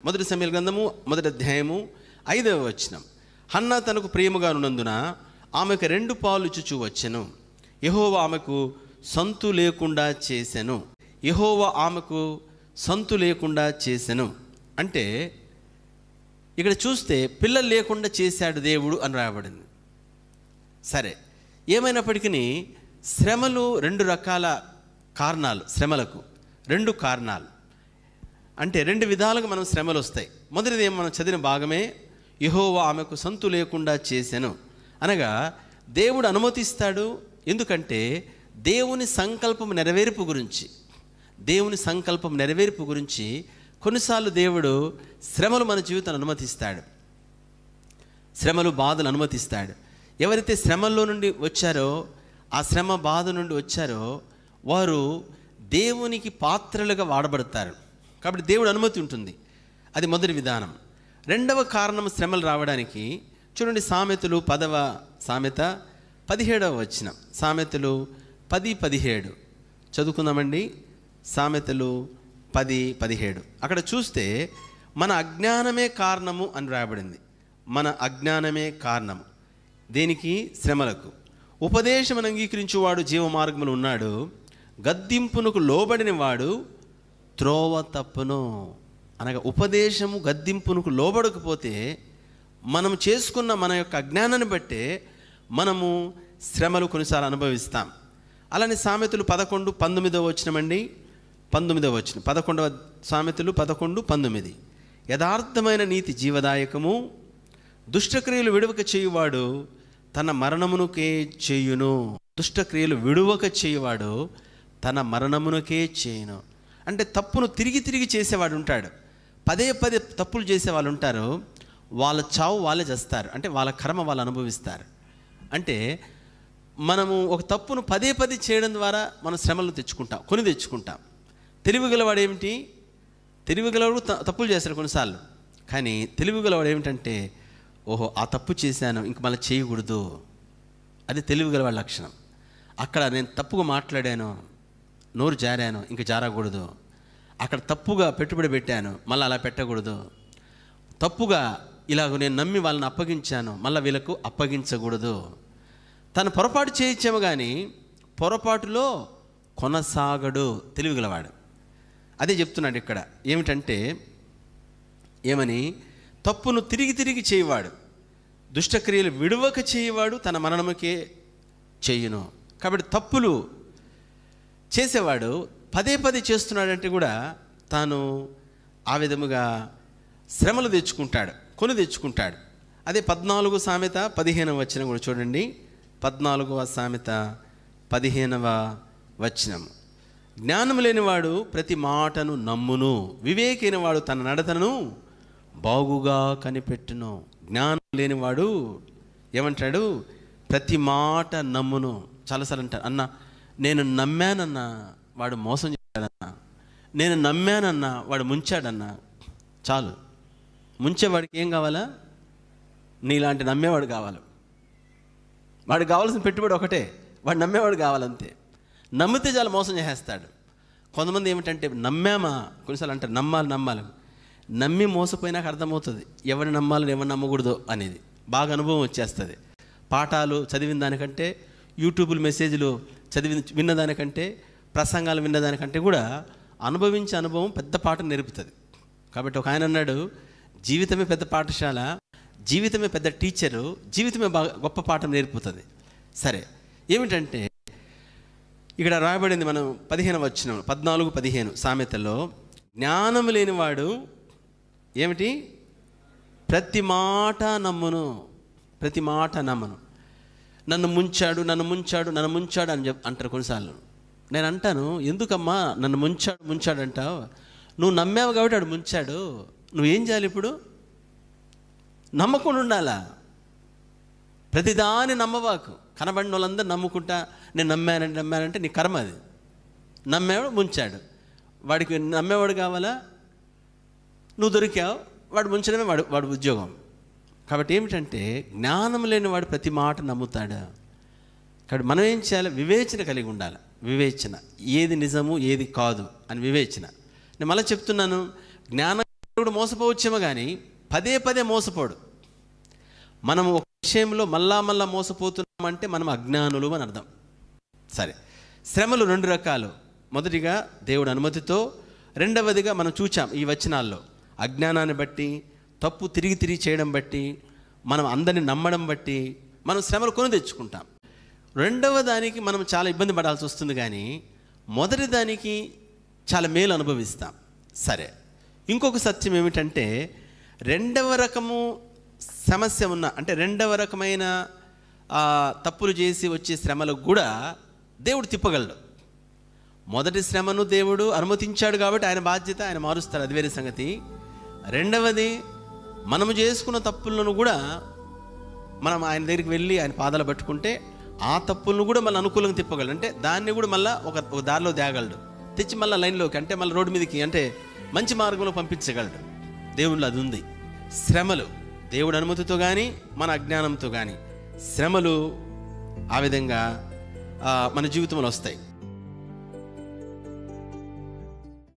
మొదటి సమూయేలు గ్రంథము 1వ అధ్యాయము 5వ వచనం. హన్నా తనకు ప్రియముగా ఉన్నందున ఆమెకు 2 పాలు ఇచ్చుచూ వచ్చెను. యెహోవా ఆమెకు సంతు లేకుండా చేసెను. యెహోవా ఆమెకు సంతు లేకుండా చేసెను అంటే ఇక్కడ చూస్తే పిల్లలు లేకుండా చేశాడు దేవుడు అని రాయబడింది. సరే, ఏమైనప్పటికీ శ్రమలు 2 రకాల కారణాలు. శ్రమలకు 2 కారణాలు అంటే 2 విధాలుగా మనం శ్రమలు వస్తాయి. మొదటిది మనం చదివిన భాగమే, యెహోవా ఆమెకు సంతు లేకుండా చేసెను అనగా దేవుడు అనుమతిస్తాడు. ఎందుకంటే దేవుని సంకల్పం నెరవేర్పు గురించి కొన్నిసార్లు దేవుడు శ్రమలు మన జీవితాన్ని అనుమతిస్తాడు, శ్రమలు బాధలు అనుమతిస్తాడు. ఎవరైతే శ్రమల్లో నుండి వచ్చారో, ఆ శ్రమ బాధ నుండి వచ్చారో వారు దేవునికి పాత్రలుగా వాడబడతారు. కాబట్టి దేవుడు అనుమతి ఉంటుంది. అది మొదటి విధానం. 2వ కారణం శ్రమలు రావడానికి చూడండి, సామెతలు 10వ సామెత 17వ వచనం. సామెతలు 10:17 చదువుకుందామండి. సామెతలు 10:17 అక్కడ చూస్తే మన అజ్ఞానమే కారణము అని రాయబడింది. మన అజ్ఞానమే కారణము దేనికి? శ్రమలకు. ఉపదేశమును అంగీకరించువాడు జీవ మార్గములు ఉన్నాడు, గద్దింపునకు లోబడిన వాడు త్రోవ తప్పును. అనగా ఉపదేశము గద్దింపునకు లోబడకపోతే మనం చేసుకున్న మన యొక్క అజ్ఞానాన్ని బట్టే మనము శ్రమలు కొన్నిసార్లు అనుభవిస్తాం. అలానే సామెతలు 11:19 వచనమండి. 19వ వచనం, 11వ సామెతలు 11:19 యథార్థమైన నీతి జీవదాయకము, దుష్టక్రియలు విడువక చేయువాడు తన మరణమునకే చేయును. దుష్టక్రియలు విడువక చేయువాడు తన మరణమునకే చేయును అంటే తప్పును తిరిగి చేసేవాడు ఉంటాడు. పదే తప్పులు చేసేవాళ్ళు ఉంటారు. వాళ్ళ చావు వాళ్ళే చేస్తారు, అంటే వాళ్ళ కర్మ వాళ్ళు అనుభవిస్తారు. అంటే మనము ఒక తప్పును పదే చేయడం ద్వారా మనం శ్రమలను తెచ్చుకుంటాం. తెలివిగలవాడు ఏమిటి? తెలివిగలవాడు తప్పులు చేస్తారు కొన్నిసార్లు. కానీ తెలివిగలవాడు ఏమిటంటే, ఓహో ఆ తప్పు చేశాను, ఇంక మళ్ళీ చేయకూడదు. అది తెలివిగలవాడి లక్షణం. అక్కడ నేను తప్పుగా మాట్లాడాను, నోరు జారాను, ఇంక జారకూడదు. అక్కడ తప్పుగా పెట్టుబడి పెట్టాను, మళ్ళీ అలా పెట్టకూడదు. తప్పుగా ఇలాగ నేను నమ్మి వాళ్ళని అప్పగించాను, మళ్ళీ వీళ్ళకు అప్పగించకూడదు. తను పొరపాటు చేయించాము కానీ పొరపాటులో కొనసాగడు తెలివిగలవాడు. అదే చెప్తున్నాడు ఇక్కడ. ఏమిటంటే ఏమని? తప్పును తిరిగి చేయవాడు, దుష్టక్రియలు విడువక చేయవాడు తన మరణముకే చేయును. కాబట్టి తప్పులు చేసేవాడు పదే చేస్తున్నాడంటే కూడా తాను ఆ విధముగా శ్రమలు తెచ్చుకుంటాడు. అదే 14వ సామెత 15వ వచనం కూడా చూడండి. 14వ సామెత 15వ వచనం. జ్ఞానం లేనివాడు ప్రతి మాటను నమ్మును, వివేకైన వాడు తన నడతను బాగుగా కనిపెట్టును. జ్ఞానం లేనివాడు ఏమంటాడు? ప్రతి మాట నమ్మును. చాలాసార్లు అంటారు, అన్న నేను నమ్మానన్నా వాడు మోసం చేశాడన్నా, నేను నమ్మానన్నా వాడు ముంచాడన్నా. చాలు, ముంచేవాడికి ఏం కావాలా? నీలాంటి నమ్మేవాడు కావాలి. వాడికి కావాల్సిన పెట్టుబడి ఒకటే, వాడు నమ్మేవాడు కావాలంతే. నమ్మితే చాలా మోసం చేసేస్తాడు. కొంతమంది ఏమిటంటే నమ్మామా, కొన్నిసార్లు అంటారు నమ్మాలి. నమ్మి మోసపోయినాక అర్థమవుతుంది ఎవరిని నమ్మాలని ఎవరిని నమ్మకూడదు అనేది. బాగా అనుభవం వచ్చేస్తుంది. పాఠాలు చదివిన దానికంటే, యూట్యూబ్లు మెసేజ్లు విన్నదానికంటే, ప్రసంగాలు విన్నదానికంటే కూడా అనుభవించే అనుభవం పెద్ద పాఠం నేర్పుతుంది. కాబట్టి ఒక ఆయన అన్నాడు, జీవితమే పెద్ద పాఠశాల, జీవితమే పెద్ద టీచరు, జీవితమే బాగా గొప్ప పాఠం నేర్పుతుంది. సరే, ఏమిటంటే ఇక్కడ రాయబడింది మనం 15వ వచనం, 14:15 సామెతలో, జ్ఞానం లేనివాడు ఏమిటి? ప్రతి మాట నమ్మును. నన్ను ముంచాడు అని అంటారు కొన్నిసార్లు. నేను అంటాను, ఎందుకమ్మా నన్ను ముంచాడు అంటావు? నువ్వు నమ్మావు కాబట్టి వాడు ముంచాడు. నువ్వేం చేయాలి ఇప్పుడు? నమ్మకుండా ఉండాలా? ప్రతిదాన్ని నమ్మవాకు. కనబడిన వాళ్ళందరూ నమ్ముకుంటా నేను నమ్మానంటే నీ కర్మ అది. నమ్మేవాడు ముంచాడు, వాడికి నమ్మేవాడు కావాలా? నువ్వు దొరికావు, వాడు ముంచడమే వాడు ఉద్యోగం. కాబట్టి ఏమిటంటే జ్ఞానం లేని వాడు ప్రతి మాట నమ్ముతాడు. కాబట్టి మనం ఏం చేయాలి? వివేచన కలిగి ఉండాలి. వివేచన, ఏది నిజము ఏది కాదు అని వివేచన. నేను మళ్ళీ చెప్తున్నాను, జ్ఞానం దేవుడు మోసపోవచ్చేమో కానీ పదే పదే మోసపోడు. మనం ఒక విషయంలో మళ్ళా మోసపోతున్నామంటే మనం అజ్ఞానులు అని అర్థం. సరే, శ్రమలు 2 రకాలు. మొదటిగా దేవుడి అనుమతితో, రెండవదిగా మనం చూచాం ఈ వచనాల్లో అజ్ఞానాన్ని బట్టి, తప్పు తిరిగి చేయడం బట్టి, మనం అందరిని నమ్మడం బట్టి మనం శ్రమలు కొని తెచ్చుకుంటాం. రెండవ దానికి మనం చాలా ఇబ్బంది పడాల్సి వస్తుంది, కానీ మొదటి దానికి చాలా మేలు అనుభవిస్తాం. సరే, ఇంకొక సత్యం ఏమిటంటే, రెండవ రకము సమస్య ఉన్న, అంటే రెండవ రకమైన తప్పులు చేసి వచ్చే శ్రమలకు కూడా దేవుడు తిప్పగలడు. మొదటి శ్రమను దేవుడు అనుమతించాడు కాబట్టి ఆయన బాధ్యత, ఆయన మారుస్తాడు, అది వేరే సంగతి. రెండవది, మనము చేసుకున్న తప్పులను కూడా మనం ఆయన దగ్గరికి వెళ్ళి ఆయన పాదాలు పట్టుకుంటే ఆ తప్పులను కూడా మళ్ళీ అనుకూలంగా తిప్పగలడు. అంటే దాన్ని కూడా మళ్ళీ ఒక దారిలో తేగలడు, తెచ్చి మళ్ళీ లైన్లోకి, అంటే మళ్ళీ రోడ్డు మీదకి, అంటే మంచి మార్గంలో పంపించగలడు. దేవుళ్ళు అది ఉంది. శ్రమలు దేవుడి అనుమతితో కానీ మన అజ్ఞానంతో కానీ శ్రమలు ఆ విధంగా మన జీవితంలో వస్తాయి.